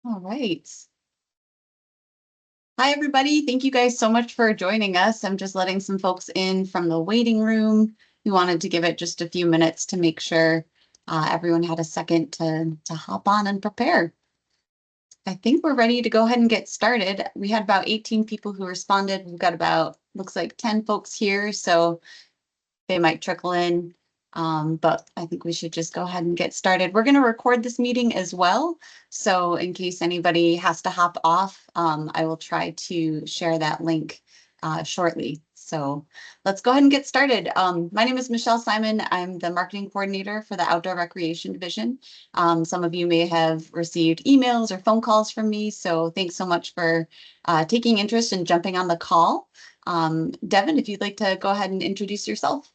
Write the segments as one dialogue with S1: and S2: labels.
S1: All right. Hi, everybody. Thank you guys so much for joining us. I'm just letting some folks in from the waiting room. We wanted to give it just a few minutes to make sure everyone had a second to hop on and prepare. I think we're ready to go ahead and get started. We had about 18 people who responded. We've got about, looks like 10 folks here, so they might trickle in. But I think we should just go ahead and get started. We're going to record this meeting as well. So in case anybody has to hop off, I will try to share that link shortly. So let's go ahead and get started. My name is Michelle Simon. I'm the marketing coordinator for the Outdoor Recreation Division. Some of you may have received emails or phone calls from me. So thanks so much for taking interest and jumping on the call. Devin, if you'd like to go ahead and introduce yourself.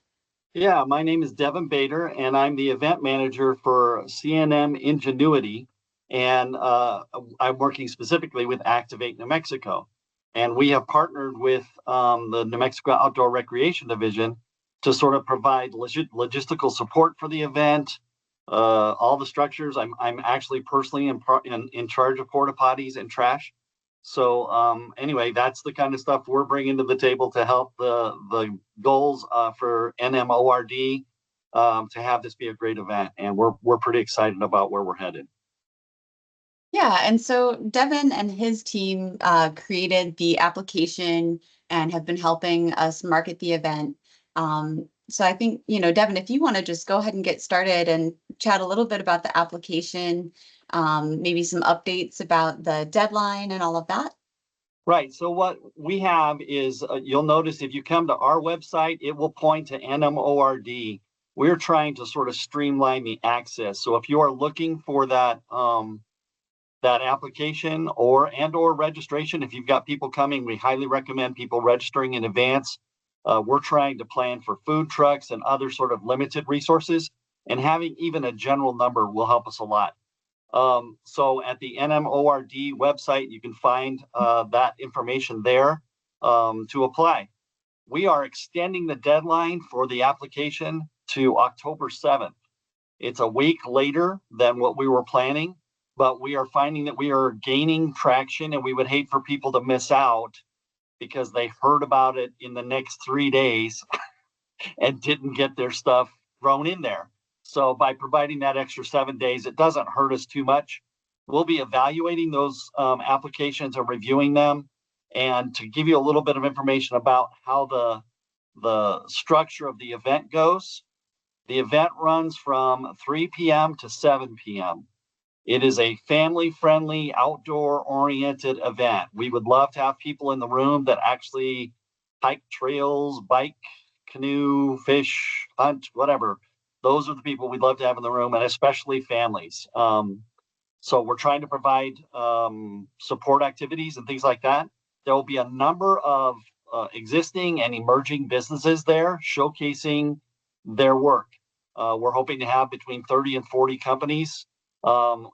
S2: Yeah, my name is Devin Bader, and I'm the event manager for CNM Ingenuity, and I'm working specifically with Activate New Mexico. And we have partnered with the New Mexico Outdoor Recreation Division to sort of provide logistical support for the event, all the structures. I'm actually personally in charge of porta potties and trash. So anyway, that's the kind of stuff we're bringing to the table to help the goals for NMORD to have this be a great event, and we're pretty excited about where we're headed.
S1: Yeah, and so Devin and his team created the application and have been helping us market the event. So I think, Devin, if you want to just go ahead and get started and chat a little bit about the application, maybe some updates about the deadline and all of that.
S2: Right. So what we have is you'll notice if you come to our website, it will point to NMORD. We're trying to sort of streamline the access. So if you are looking for that that application or registration, if you've got people coming, we highly recommend people registering in advance. We're trying to plan for food trucks and other sort of limited resources, and having even a general number will help us a lot. So at the NMORD website, you can find that information there to apply. We are extending the deadline for the application to October 7th. It's a week later than what we were planning, but we are finding that we are gaining traction, and we would hate for people to miss out because they heard about it in the next 3 days and didn't get their stuff thrown in there. So by providing that extra 7 days, it doesn't hurt us too much. We'll be evaluating those applications and reviewing them. And to give you a little bit of information about how the structure of the event goes, the event runs from 3 p.m. to 7 p.m. It is a family-friendly, outdoor-oriented event. We would love to have people in the room that actually hike trails, bike, canoe, fish, hunt, whatever. Those are the people we'd love to have in the room, and especially families. So we're trying to provide support activities and things like that. There will be a number of existing and emerging businesses there showcasing their work. We're hoping to have between 30 and 40 companies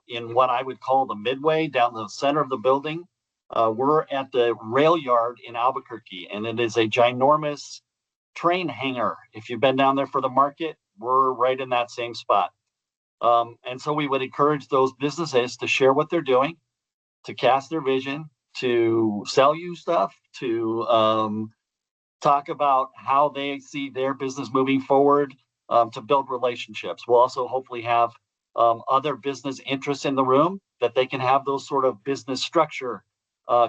S2: in what I would call the midway down the center of the building. We're at the rail yard in Albuquerque, and it is a ginormous train hangar. If you've been down there for the market, we're right in that same spot. And so we would encourage those businesses to share what they're doing, to cast their vision, to sell you stuff, to talk about how they see their business moving forward, to build relationships. We'll also hopefully have other business interests in the room that they can have those sort of business structure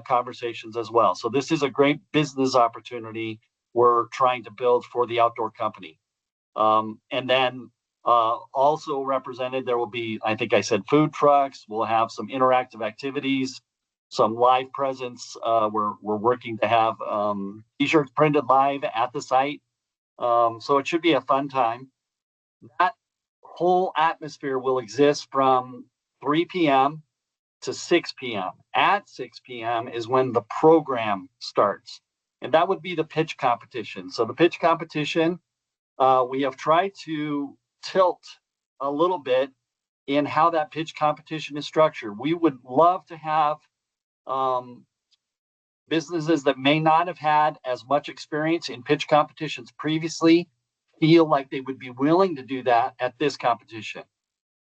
S2: conversations as well. So this is a great business opportunity we're trying to build for the outdoor company. And then also represented, there will be, I think I said, food trucks. We'll have some interactive activities, some live presence. We're working to have t-shirts printed live at the site. So it should be a fun time. That whole atmosphere will exist from 3 p.m. to 6 p.m. At 6 p.m. is when the program starts. And that would be the pitch competition. So the pitch competition, we have tried to tilt a little bit in how that pitch competition is structured. We would love to have businesses that may not have had as much experience in pitch competitions previously feel like they would be willing to do that at this competition.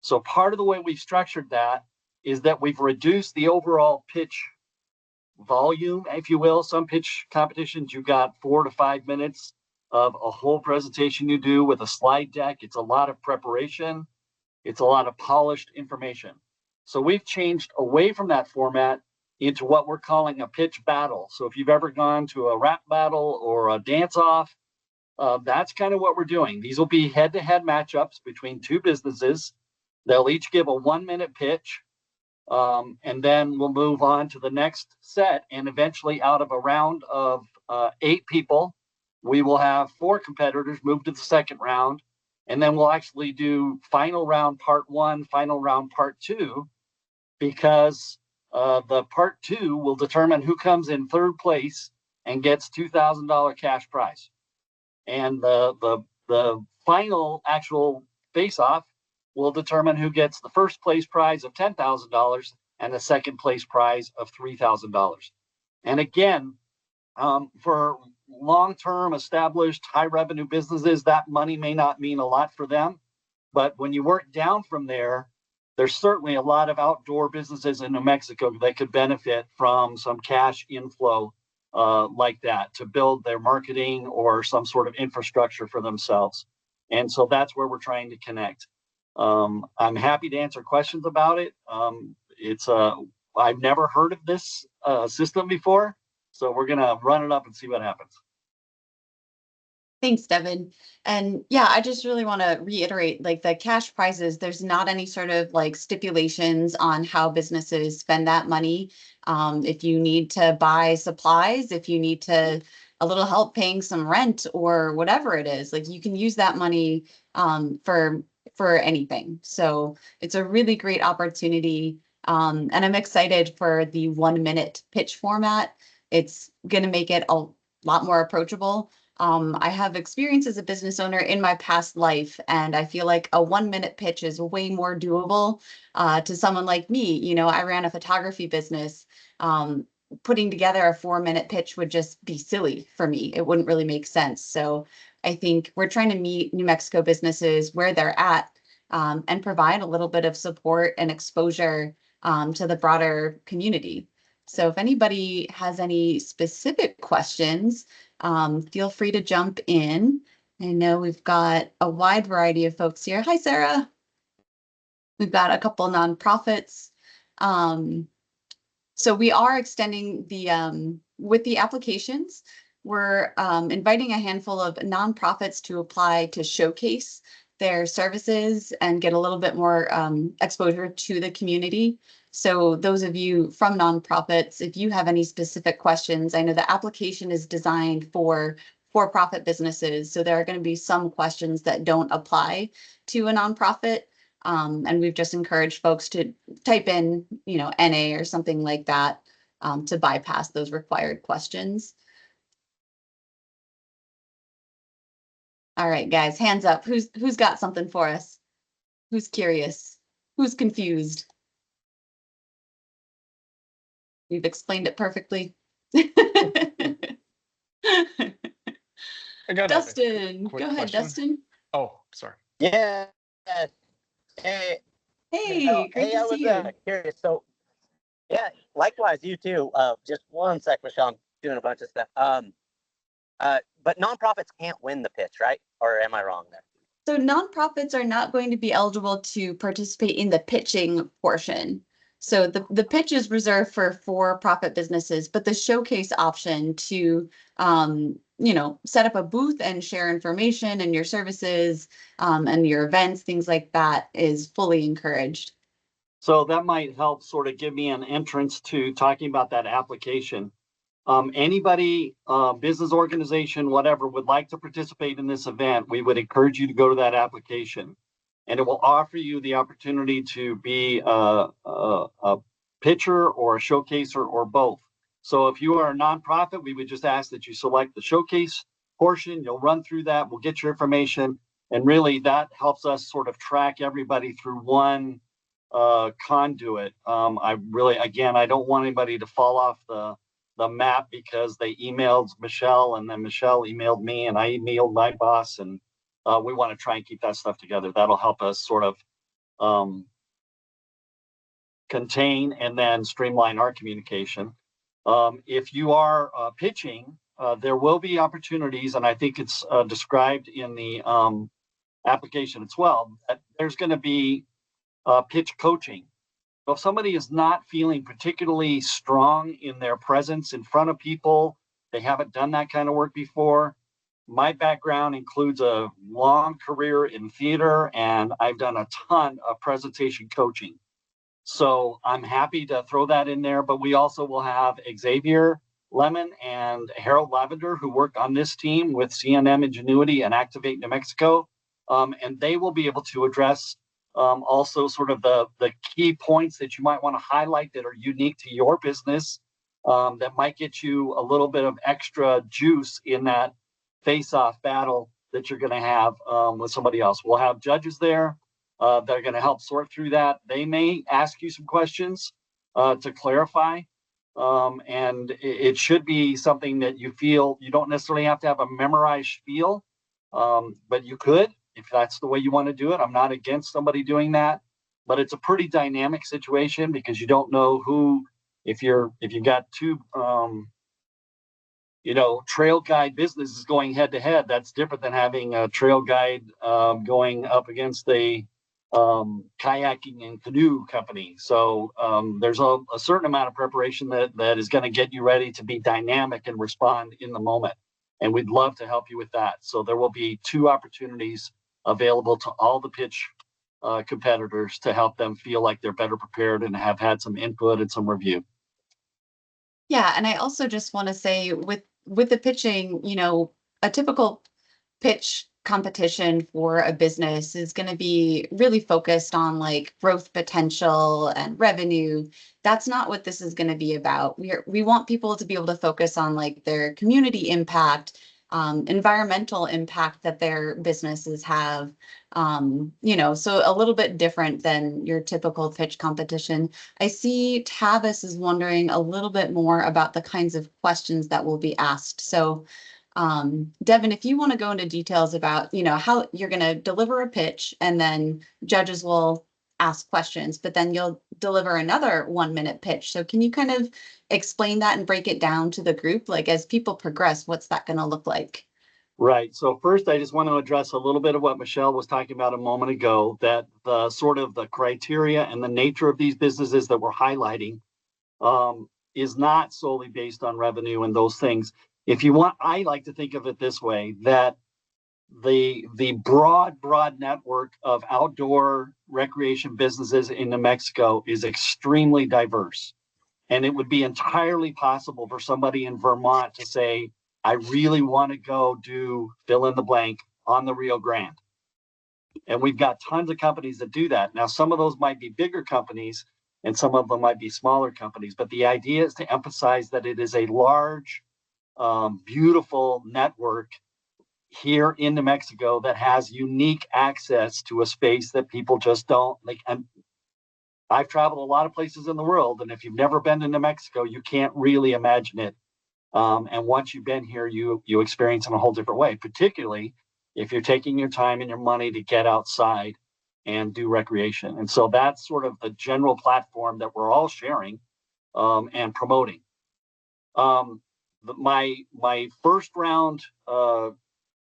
S2: So part of the way we've structured that is that we've reduced the overall pitch volume, if you will. Some pitch competitions, you've got 4 to 5 minutes of a whole presentation you do with a slide deck. It's a lot of preparation. It's a lot of polished information. So we've changed away from that format into what we're calling a pitch battle. So if you've ever gone to a rap battle or a dance off, that's kind of what we're doing. These will be head-to-head matchups between two businesses. They'll each give a 1-minute pitch. And then we'll move on to the next set. And eventually, out of a round of 8 people, we will have 4 competitors move to the second round. And then we'll actually do final round part 1, final round part 2, because the part 2 will determine who comes in third place and gets $2,000 cash prize. And the final actual face-off will determine who gets the first place prize of $10,000 and the second place prize of $3,000. And again, for long-term established high revenue businesses, that money may not mean a lot for them. But when you work down from there, there's certainly a lot of outdoor businesses in New Mexico that could benefit from some cash inflow like that to build their marketing or some sort of infrastructure for themselves. And so that's where we're trying to connect. I'm happy to answer questions about it. I've never heard of this system before, so we're gonna run it up and see what happens.
S1: Thanks, Devin. And yeah, I just really want to reiterate, like the cash prizes, there's not any sort of like stipulations on how businesses spend that money. If you need to buy supplies, if you need to a little help paying some rent or whatever it is, like you can use that money for anything. So it's a really great opportunity. And I'm excited for the 1-minute pitch format. It's going to make it a lot more approachable. I have experience as a business owner in my past life, and I feel like a 1-minute pitch is way more doable to someone like me. You know, I ran a photography business. Putting together a 4-minute pitch would just be silly for me. It wouldn't really make sense. So I think we're trying to meet New Mexico businesses where they're at and provide a little bit of support and exposure to the broader community. So if anybody has any specific questions, feel free to jump in. I know we've got a wide variety of folks here. Hi, Sarah. We've got a couple nonprofits. So we are extending the, with the applications, we're inviting a handful of nonprofits to apply to showcase their services and get a little bit more exposure to the community. So those of you from nonprofits, if you have any specific questions, I know the application is designed for for-profit businesses. So there are going to be some questions that don't apply to a nonprofit. And we've just encouraged folks to type in, you know, NA or something like that to bypass those required questions. All right, guys, hands up. Who's got something for us? Who's curious? Who's confused? We've explained it perfectly.
S3: I got a
S1: Dustin,
S3: quick
S1: go ahead,
S3: question.
S1: Dustin.
S3: Oh, sorry.
S4: Yeah. Hey,
S1: Hey, great to
S4: I
S1: see
S4: was
S1: you.
S4: curious. So, yeah, likewise, you too. Just one sec, Michelle. I'm doing a bunch of stuff. But nonprofits can't win the pitch, right? Or am I wrong there?
S1: So nonprofits are not going to be eligible to participate in the pitching portion. So the pitch is reserved for for-profit businesses, but the showcase option to you know, set up a booth and share information and your services and your events, things like that is fully encouraged.
S2: So that might help sort of give me an entrance to talking about that application. Anybody, business organization, whatever, would like to participate in this event, we would encourage you to go to that application. And it will offer you the opportunity to be a pitcher or a showcaser or both. So if you are a nonprofit, we would just ask that you select the showcase portion. You'll run through that. We'll get your information. And really that helps us sort of track everybody through one conduit. Again, I don't want anybody to fall off the map because they emailed Michelle and then Michelle emailed me and I emailed my boss, and we want to try and keep that stuff together. That'll help us sort of contain and then streamline our communication. If you are pitching, there will be opportunities, and I think it's described in the application as well, that there's going to be pitch coaching. So if somebody is not feeling particularly strong in their presence in front of people, they haven't done that kind of work before. My background includes a long career in theater, and I've done a ton of presentation coaching. So I'm happy to throw that in there, but we also will have Xavier Lemon and Harold Lavender, who work on this team with CNM Ingenuity and Activate New Mexico. And they will be able to address also sort of the key points that you might want to highlight that are unique to your business, that might get you a little bit of extra juice in that face-off battle that you're going to have with somebody else. We'll have judges there. They're going to help sort through that. They may ask you some questions to clarify. And it should be something that you feel you don't necessarily have to have a memorized spiel, but you could, if that's the way you want to do it. I'm not against somebody doing that, but it's a pretty dynamic situation because you don't know who, if you've got two, trail guide businesses going head to head, that's different than having a trail guide going up against a kayaking and canoe company. So there's a certain amount of preparation that is going to get you ready to be dynamic and respond in the moment. And we'd love to help you with that. So there will be 2 opportunities available to all the pitch competitors to help them feel like they're better prepared and have had some input and some review.
S1: Yeah, and I also just want to say with the pitching, a typical pitch competition for a business is going to be really focused on like growth potential and revenue. That's not what this is going to be about. We want people to be able to focus on like their community impact, environmental impact that their businesses have. So a little bit different than your typical pitch competition. I see Tavis is wondering a little bit more about the kinds of questions that will be asked. So Devin, if you want to go into details about, how you're going to deliver a pitch and then judges will ask questions, but then you'll deliver another 1-minute pitch. So can you kind of explain that and break it down to the group? Like as people progress, what's that going to look like?
S2: Right. So first, I just want to address a little bit of what Michelle was talking about a moment ago, that the sort of the criteria and the nature of these businesses that we're highlighting is not solely based on revenue and those things. If you want, I like to think of it this way, that the broad network of outdoor recreation businesses in New Mexico is extremely diverse. And it would be entirely possible for somebody in Vermont to say, I really want to go do fill in the blank on the Rio Grande. And we've got tons of companies that do that. Now, some of those might be bigger companies and some of them might be smaller companies. But the idea is to emphasize that it is a large, beautiful network here in New Mexico that has unique access to a space that people just don't like. And I've traveled a lot of places in the world, and if you've never been to New Mexico, you can't really imagine it. And once you've been here, you experience it in a whole different way, particularly if you're taking your time and your money to get outside and do recreation. And so that's sort of the general platform that we're all sharing and promoting. My first round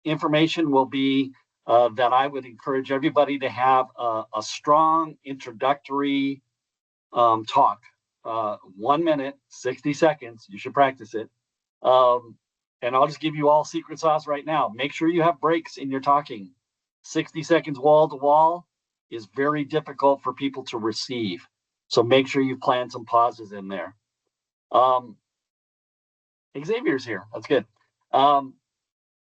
S2: information will be that I would encourage everybody to have a strong introductory talk, 1 minute, 60 seconds. You should practice it. And I'll just give you all secret sauce right now. Make sure you have breaks in your talking. 60 seconds wall to wall is very difficult for people to receive. So make sure you plan some pauses in there. Xavier's here. That's good.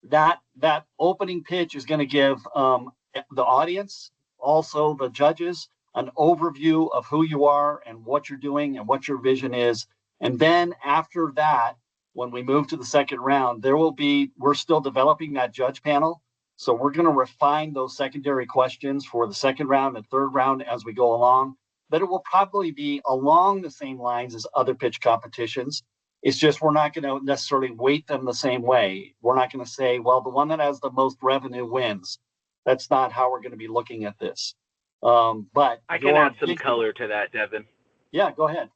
S2: That opening pitch is going to give the audience, also the judges, an overview of who you are and what you're doing and what your vision is. And then after that, when we move to the second round, we're still developing that judge panel. So we're going to refine those secondary questions for the second round and third round as we go along. But it will probably be along the same lines as other pitch competitions. It's just we're not going to necessarily weight them the same way. We're not going to say, well, the one that has the most revenue wins. That's not how we're going to be looking at this. But
S5: I can add some color to that, Devin.
S2: Yeah, go ahead.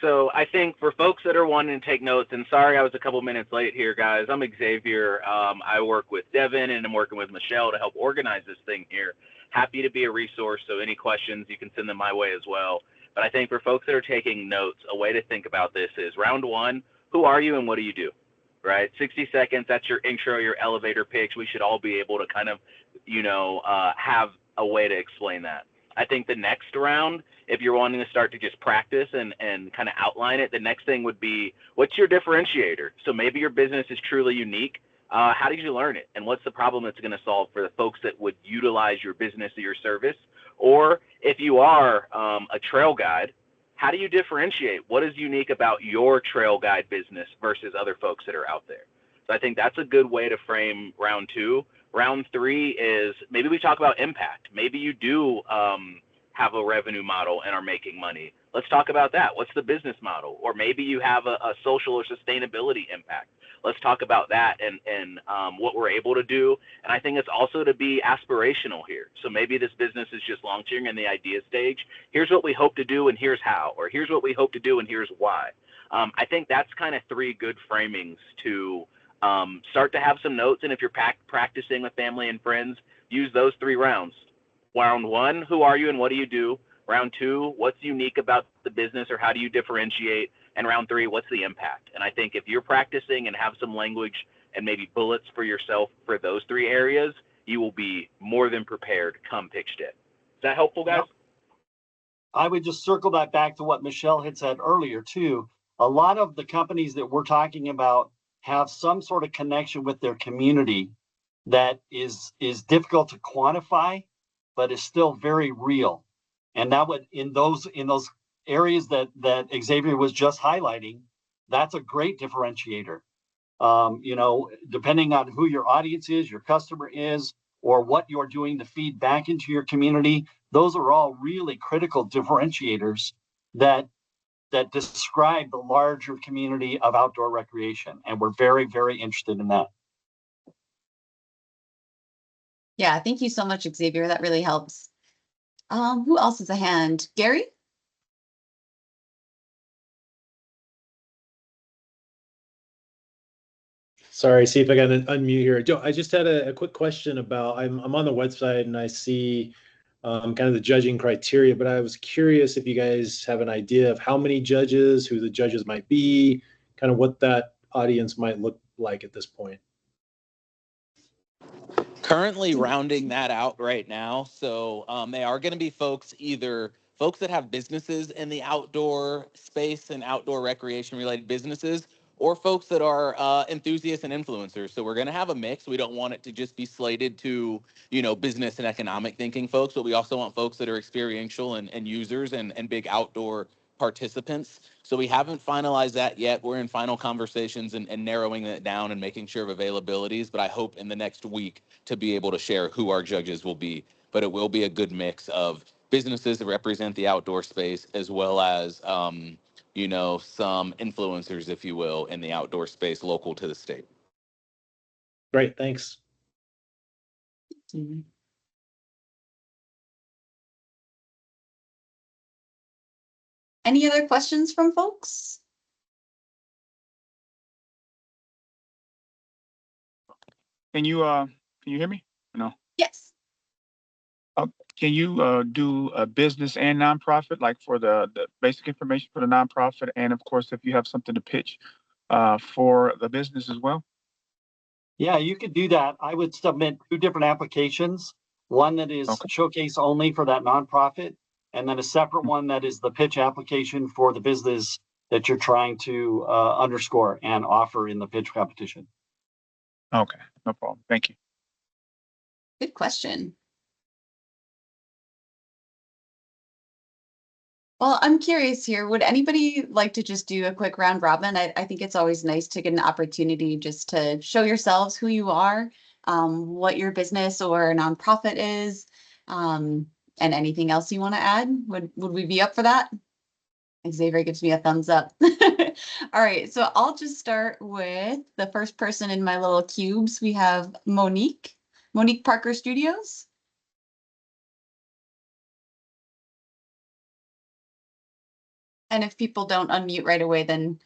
S5: So I think for folks that are wanting to take notes, and sorry I was a couple minutes late here, guys. I'm Xavier. I work with Devin, and I'm working with Michelle to help organize this thing here. Happy to be a resource. So any questions, you can send them my way as well. But I think for folks that are taking notes, a way to think about this is round one: who are you and what do you do? Right? 60 seconds. That's your intro, your elevator pitch. We should all be able to kind of, have a way to explain that. I think the next round, if you're wanting to start to just practice and kind of outline it, the next thing would be, what's your differentiator? So maybe your business is truly unique. How did you learn it? And what's the problem it's going to solve for the folks that would utilize your business or your service? Or if you are a trail guide, how do you differentiate? What is unique about your trail guide business versus other folks that are out there? So I think that's a good way to frame round two. Round three is maybe we talk about impact. Maybe you do have a revenue model and are making money. Let's talk about that. What's the business model? Or maybe you have a social or sustainability impact. Let's talk about that and what we're able to do. And I think it's also to be aspirational here. So maybe this business is just launching in the idea stage. Here's what we hope to do and here's how, or here's what we hope to do and here's why. I think that's kind of three good framings to start to have some notes. And if you're practicing with family and friends, use those three rounds. Round one, who are you and what do you do? Round two, what's unique about the business or how do you differentiate? And round three, what's the impact? And I think if you're practicing and have some language and maybe bullets for yourself for those three areas, you will be more than prepared come pitch day. Is that helpful, guys?
S2: Yep. I would just circle that back to what Michelle had said earlier too. A lot of the companies that we're talking about have some sort of connection with their community that is difficult to quantify, but is still very real. And that would in those areas that Xavier was just highlighting, that's a great differentiator. Depending on who your audience is, your customer is, or what you're doing to feed back into your community, those are all really critical differentiators that describe the larger community of outdoor recreation. And we're very, very interested in that.
S1: Yeah, thank you so much, Xavier. That really helps. Who else has a hand? Gary?
S6: Sorry, see if I got an unmute here. Joe, I just had a quick question about, I'm on the website and I see kind of the judging criteria, but I was curious if you guys have an idea of how many judges, who the judges might be, kind of what that audience might look like at this point.
S7: Currently rounding that out right now. So they are going to be either folks that have businesses in the outdoor space and outdoor recreation related businesses, or folks that are enthusiasts and influencers. So we're going to have a mix. We don't want it to just be slated to, business and economic thinking folks, but we also want folks that are experiential and users and big outdoor participants. So we haven't finalized that yet. We're in final conversations and narrowing it down and making sure of availabilities, but I hope in the next week to be able to share who our judges will be. But it will be a good mix of businesses that represent the outdoor space, as well as, some influencers, if you will, in the outdoor space local to the state.
S6: Great, thanks.
S1: Mm-hmm. Any other questions from folks?
S8: Can you hear me? No.
S1: Yes.
S8: Can you do a business and nonprofit, like for the basic information for the nonprofit, and of course, if you have something to pitch for the business as well?
S2: Yeah, you could do that. I would submit two different applications. One that is showcase only for that nonprofit, and then a separate one that is the pitch application for the business that you're trying to underscore and offer in the pitch competition.
S8: Okay, no problem. Thank you.
S1: Good question. Well, I'm curious here. Would anybody like to just do a quick round robin? I think it's always nice to get an opportunity just to show yourselves who you are, what your business or nonprofit is, and anything else you want to add. Would we be up for that? Xavier gives me a thumbs up. All right, so I'll just start with the first person in my little cubes. We have Monique Parker Studios. And if people don't unmute right away, then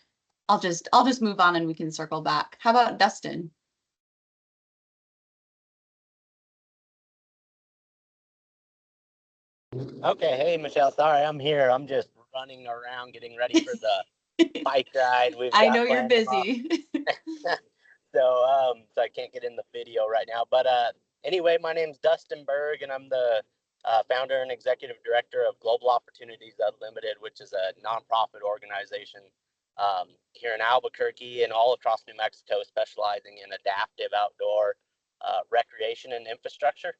S1: I'll just move on and we can circle back. How about Dustin?
S4: Okay, hey Michelle, sorry I'm here. I'm just running around getting ready for the bike ride we've
S1: I
S4: got
S1: know you're
S4: planned tomorrow.
S1: busy.
S4: So I can't get in the video right now. But anyway, my name's Dustin Berg, and I'm the founder and executive director of Global Opportunities Unlimited, which is a nonprofit organization here in Albuquerque and all across New Mexico, specializing in adaptive outdoor recreation and infrastructure.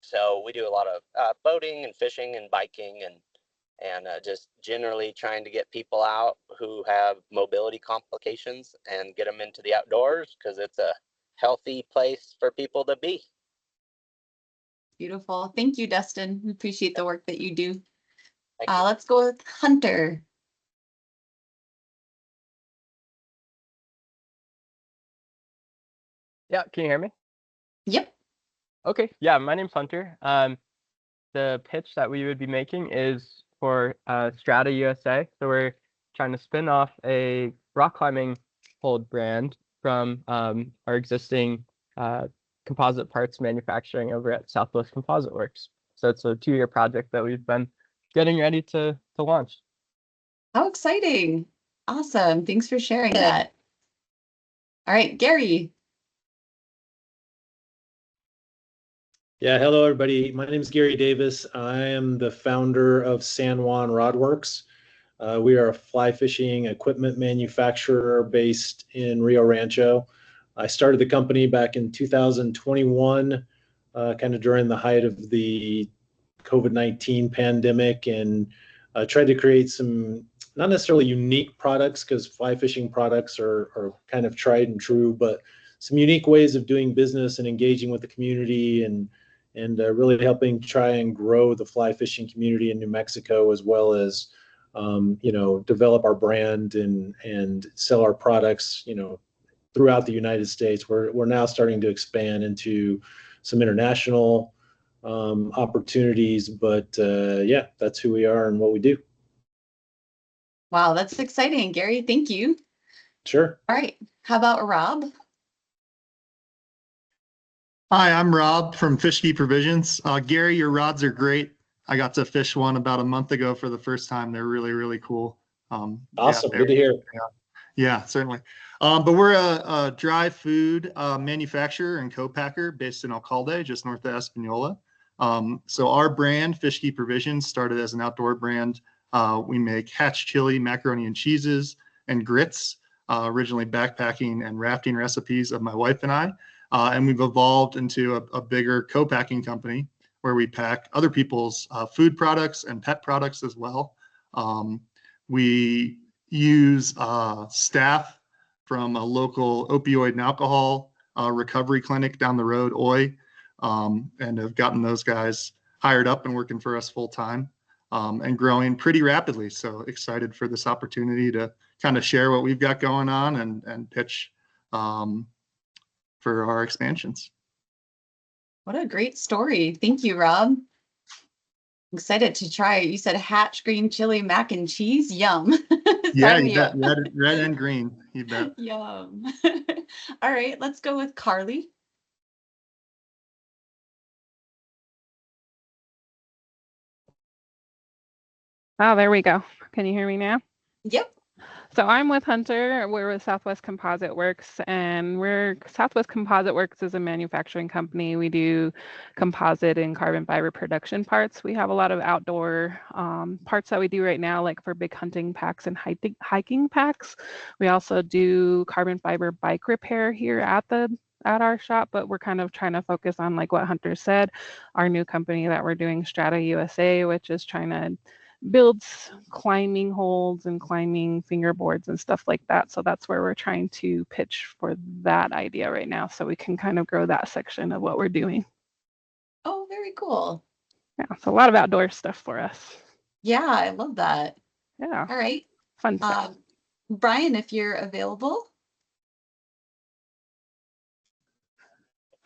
S4: So we do a lot of boating and fishing and biking and just generally trying to get people out who have mobility complications and get them into the outdoors because it's a healthy place for people to be.
S1: Beautiful. Thank you, Dustin. We appreciate the work that you do.
S4: Thank you.
S1: Let's go with Hunter.
S9: Yeah, can you hear me?
S1: Yep.
S9: Okay, yeah, my name's Hunter. The pitch that we would be making is for Strata USA. So we're trying to spin off a rock climbing hold brand from our existing composite parts manufacturing over at Southwest Composite Works. So it's a 2-year project that we've been getting ready to launch.
S1: How exciting. Awesome. Thanks for sharing that. All right, Gary.
S6: Yeah, hello everybody. My name is Gary Davis. I am the founder of San Juan Rod Works. We are a fly fishing equipment manufacturer based in Rio Rancho. I started the company back in 2021, kind of during the height of the COVID-19 pandemic, and tried to create some not necessarily unique products, because fly fishing products are kind of tried and true, but some unique ways of doing business and engaging with the community and really helping try and grow the fly fishing community in New Mexico, as well as develop our brand and sell our products, throughout the United States. We're now starting to expand into some international opportunities, but yeah, that's who we are and what we do.
S1: Wow, that's exciting, Gary. Thank you.
S6: Sure.
S1: All right. How about Rob?
S10: Hi, I'm Rob from Fishkey Provisions. Gary, your rods are great. I got to fish one about a month ago for the first time. They're really, really cool.
S6: Awesome.
S10: Yeah,
S6: Good to hear.
S10: Yeah, certainly. But we're a dry food manufacturer and co-packer based in Alcalde, just north of Espanola. So our brand, Fishkey Provisions, started as an outdoor brand. We make hatch chili, macaroni and cheeses, and grits, originally backpacking and rafting recipes of my wife and I. And we've evolved into a bigger co-packing company where we pack other people's food products and pet products as well. We use staff from a local opioid and alcohol recovery clinic down the road, OI, and have gotten those guys hired up and working for us full time and growing pretty rapidly. So excited for this opportunity to kind of share what we've got going on and pitch for our expansions.
S1: What a great story. Thank you, Rob. Excited to try it. You said hatch green chili mac and cheese. Yum.
S10: Yeah, you bet. Red and green. You bet.
S1: Yum. All right, let's go with Carly.
S11: Oh, there we go. Can you hear me now?
S1: Yep.
S11: So I'm with Hunter. We're with Southwest Composite Works, and Southwest Composite Works is a manufacturing company. We do composite and carbon fiber production parts. We have a lot of outdoor parts that we do right now, like for big hunting packs and hiking packs. We also do carbon fiber bike repair here at our shop, but we're kind of trying to focus on, like what Hunter said, our new company that we're doing, Strata USA, which is trying to builds climbing holds and climbing fingerboards and stuff like that. So that's where we're trying to pitch for that idea right now, so we can kind of grow that section of what we're doing.
S1: Oh, very cool.
S11: Yeah, so a lot of outdoor stuff for us.
S1: Yeah, I love that.
S11: Yeah.
S1: All right.
S11: Fun stuff.
S1: Brian, if you're available.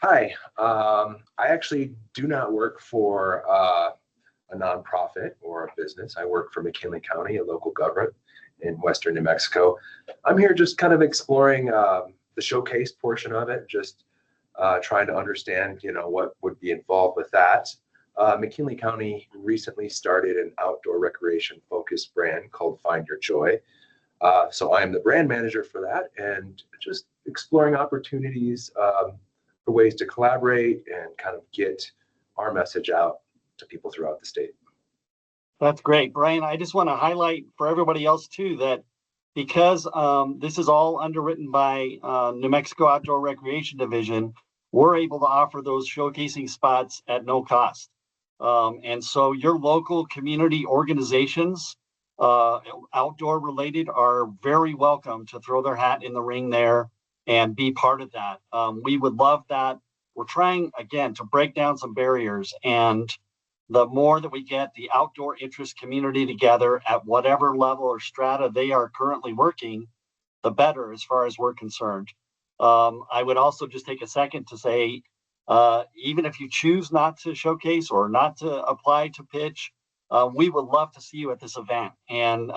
S12: Hi, I actually do not work for a nonprofit or a business. I work for McKinley County, a local government in Western New Mexico. I'm here just kind of exploring the showcase portion of it, just trying to understand, what would be involved with that. McKinley County recently started an outdoor recreation focused brand called Find Your Joy. So I am the brand manager for that, and just exploring opportunities for ways to collaborate and kind of get our message out to people throughout the state.
S2: That's great, Brian. I just want to highlight for everybody else too that because this is all underwritten by New Mexico Outdoor Recreation Division, we're able to offer those showcasing spots at no cost. And so your local community organizations, outdoor related, are very welcome to throw their hat in the ring there and be part of that. We would love that. We're trying, again, to break down some barriers, and the more that we get the outdoor interest community together at whatever level or strata they are currently working, the better as far as we're concerned. I would also just take a second to say, even if you choose not to showcase or not to apply to pitch, we would love to see you at this event and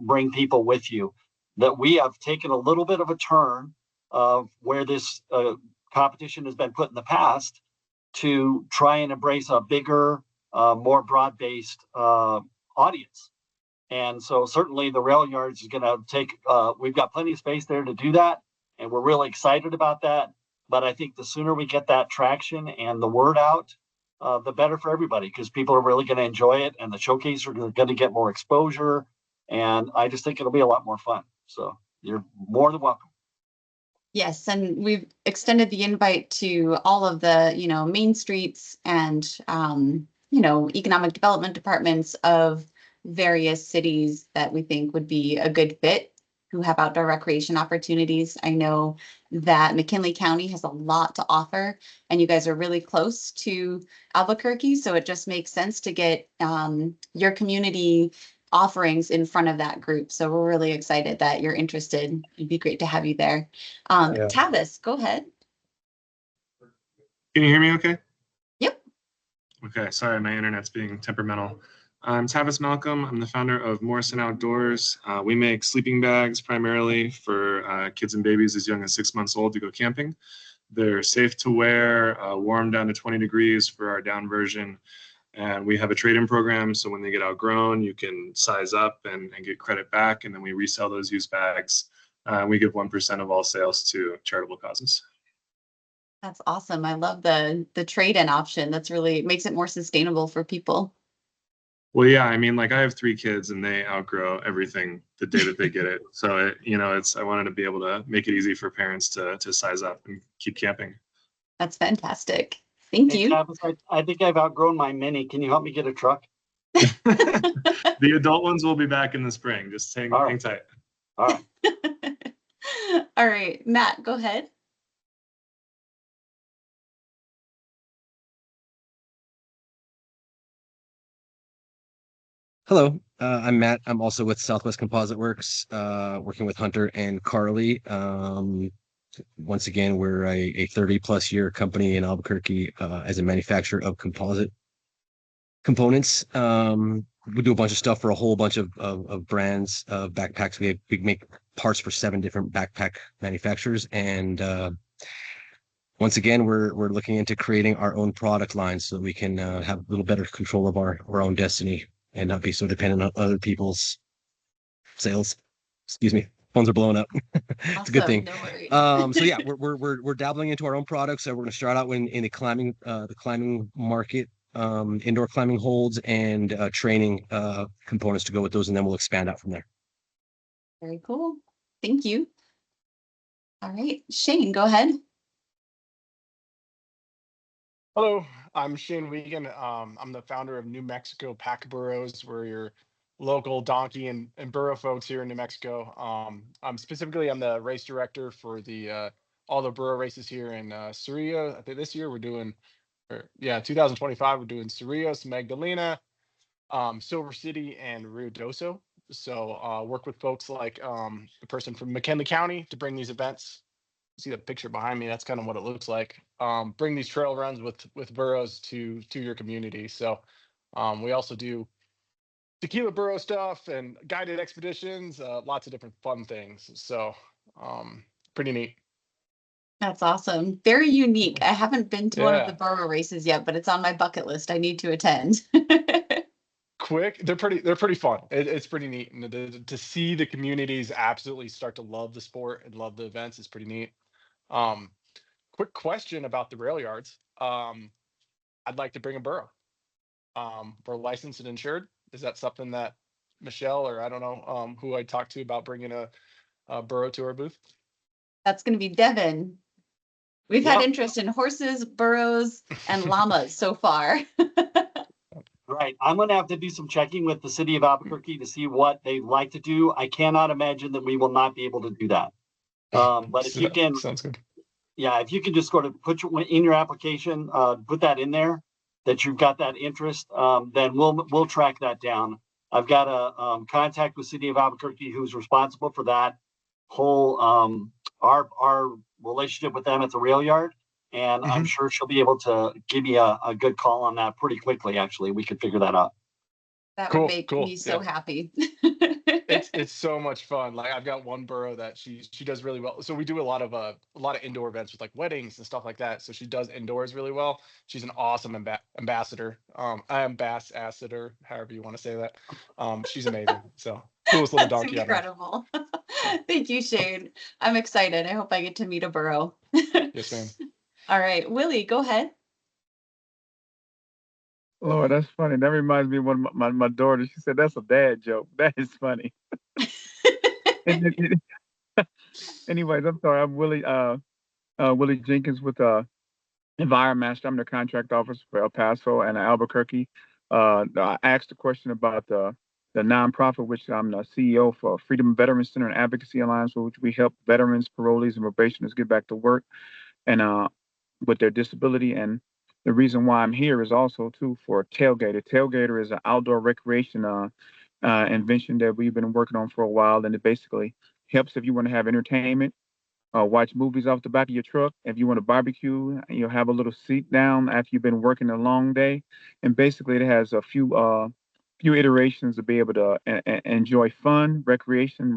S2: bring people with you. That we have taken a little bit of a turn of where this competition has been put in the past to try and embrace a bigger, more broad-based audience. And so certainly the rail yards is going to take, we've got plenty of space there to do that. And we're really excited about that. But I think the sooner we get that traction and the word out, the better for everybody, because people are really going to enjoy it, and the showcase are going to get more exposure. And I just think it'll be a lot more fun. So you're more than welcome.
S1: Yes, and we've extended the invite to all of the, main streets and, economic development departments of various cities that we think would be a good fit, who have outdoor recreation opportunities. I know that McKinley County has a lot to offer, and you guys are really close to Albuquerque, so it just makes sense to get your community offerings in front of that group. So we're really excited that you're interested. It'd be great to have you there.
S13: Yeah.
S1: Tavis, go ahead.
S13: Can you hear me okay?
S1: Yep.
S13: Okay, sorry, my internet's being temperamental. I'm Tavis Malcolm. I'm the founder of Morrison Outdoors. We make sleeping bags primarily for kids and babies as young as 6 months old to go camping. They're safe to wear, warm down to 20 degrees for our down version. And we have a trade-in program, so when they get outgrown, you can size up and get credit back, and then we resell those used bags. We give 1% of all sales to charitable causes.
S1: That's awesome. I love the trade-in option. That's really makes it more sustainable for people.
S13: Well, yeah, I mean, like I have 3 kids and they outgrow everything the day that they get it. So I wanted to be able to make it easy for parents to size up and keep camping.
S1: That's fantastic. Thank you.
S2: Tavis, I think I've outgrown my Mini. Can you help me get a truck?
S13: The adult ones will be back in the spring. Just hang tight.
S2: All right.
S1: All right, Matt, go ahead.
S14: Hello, I'm Matt. I'm also with Southwest Composite Works, working with Hunter and Carly. Once again, we're a 30-plus year company in Albuquerque as a manufacturer of composite components. We do a bunch of stuff for a whole bunch of brands of backpacks. We make parts for 7 different backpack manufacturers, and once again, we're looking into creating our own product line so that we can have a little better control of our own destiny and not be so dependent on other people's sales. Excuse me, phones are blowing up. It's a good thing.
S1: No worries.
S14: So yeah, we're dabbling into our own products. So we're going to start out in the climbing market, indoor climbing holds and training components to go with those, and then we'll expand out from there.
S1: Very cool. Thank you. All right, Shane, go ahead.
S3: Hello, I'm Shane Wiegand. I'm the founder of New Mexico Pack Burros. We're your local donkey and burro folks here in New Mexico. I'm the race director for the all the burro races here in Cerrillos. I think this year we're doing, 2025 we're doing Cerrillos, Magdalena, Silver City, and Ruidoso. So work with folks like the person from McKinley County to bring these events. See the picture behind me, that's kind of what it looks like. Bring these trail runs with burros to your community. So We also do tequila burro stuff and guided expeditions, lots of different fun things. So pretty neat.
S1: That's awesome. Very unique. I haven't been to one of the
S3: Yeah.
S1: burro races yet, but it's on my bucket list. I need to attend.
S3: Quick, they're pretty fun. It's pretty neat, and to see the communities absolutely start to love the sport and love the events is pretty neat. Um, Quick question about the rail yards. I'd like to bring a burro. We're licensed and insured. Is that something that Michelle, or I don't know who I talked to about bringing a burro to our booth?
S1: That's going to be Devin. We've had
S2: Yep.
S1: interest in horses, burros, and llamas so far.
S2: Right. I'm going to have to do some checking with the city of Albuquerque to see what they'd like to do. I cannot imagine that we will not be able to do that. But if you can,
S3: Sounds good.
S2: yeah, if you can just sort of put in your application, put that in there that you've got that interest, then we'll track that down. I've got a contact with city of Albuquerque who's responsible for that whole our relationship with them at the rail yard. And I'm sure she'll be able to give you a good call on that pretty quickly. Actually, we could figure that out.
S1: That would
S3: Cool,
S1: make
S3: cool.
S1: me so
S3: Yeah.
S1: happy.
S3: It's so much fun. Like I've got one burro that she does really well. So we do a lot of indoor events with like weddings and stuff like that. So she does indoors really well. She's an awesome ambassador. Ambassador, however you want to say that. She's amazing. So coolest little
S1: That's
S3: donkey I know.
S1: incredible. Thank you, Shane. I'm excited. I hope I get to meet a burro.
S3: Yes, ma'am.
S1: All right, Willie, go ahead.
S8: Lord, that's funny. That reminds me of one of my daughter. She said, that's a dad joke. That is funny. Anyways, I'm sorry. I'm Willie Jenkins with Environmaster. I'm the contract officer for El Paso and Albuquerque. I asked a question about the nonprofit, which I'm the CEO for Freedom Veterans Center and Advocacy Alliance, which we help veterans, parolees, and probationers get back to work and with their disability. And the reason why I'm here is also too for Tailgater. Tailgater is an outdoor recreation invention that we've been working on for a while, and it basically helps if you want to have entertainment. Watch movies off the back of your truck. If you want to barbecue, you'll have a little seat down after you've been working a long day. And basically, it has a few iterations to be able to enjoy fun, recreation,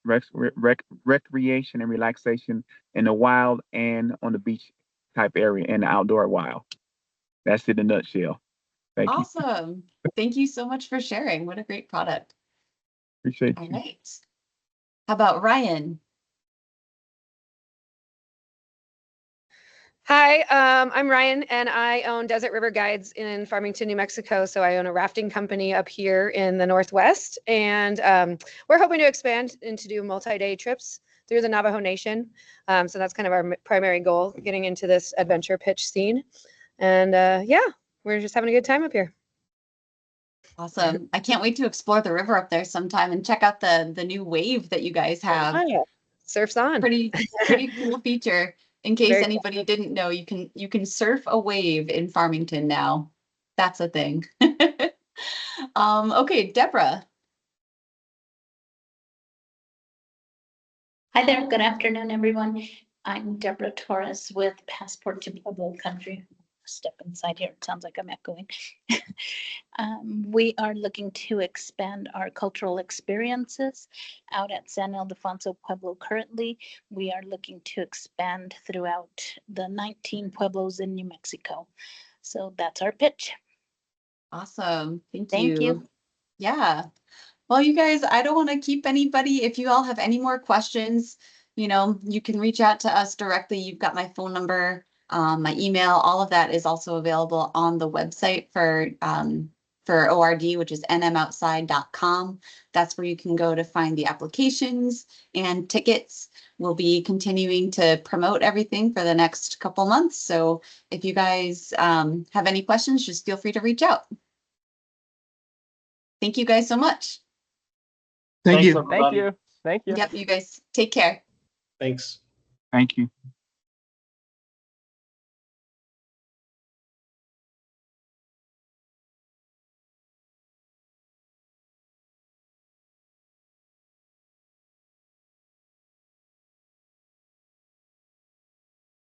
S8: recreation, and relaxation in the wild and on the beach type area and the outdoor wild. That's it in a nutshell. Thank you.
S1: Awesome. Thank you so much for sharing. What a great product.
S8: Appreciate
S1: All
S8: you.
S1: right. How about Ryan?
S15: Hi, I'm Ryan, and I own Desert River Guides in Farmington, New Mexico. So I own a rafting company up here in the Northwest, and we're hoping to expand and to do multi-day trips through the Navajo Nation. So that's kind of our primary goal, getting into this adventure pitch scene. And yeah, we're just having a good time up here.
S1: Awesome. I can't wait to explore the river up there sometime and check out the new wave that you guys have.
S15: Oh, yeah. Surf's on.
S1: Pretty cool feature. In case
S15: Very
S1: anybody didn't know, you can surf a wave in Farmington now. That's a thing. Okay, Deborah.
S16: Hi there. Good afternoon, everyone. I'm Deborah Torres with Passport to Pueblo Country. Step inside here. It sounds like I'm echoing. We are looking to expand our cultural experiences out at San Ildefonso Pueblo currently. We are looking to expand throughout the 19 pueblos in New Mexico. So that's our pitch.
S1: Awesome. Thank
S16: Thank you.
S1: Yeah. Well, you guys, I don't want to keep anybody. If you all have any more questions, you can reach out to us directly. You've got my phone number, my email, all of that is also available on the website for ORD, which is nmoutside.com. That's where you can go to find the applications and tickets. We'll be continuing to promote everything for the next couple months. So if you guys have any questions, just feel free to reach out. Thank you guys so much.
S10: Thank you.
S3: Thank you. Thank you.
S1: Yep, you guys take care.
S6: Thanks.
S8: Thank you.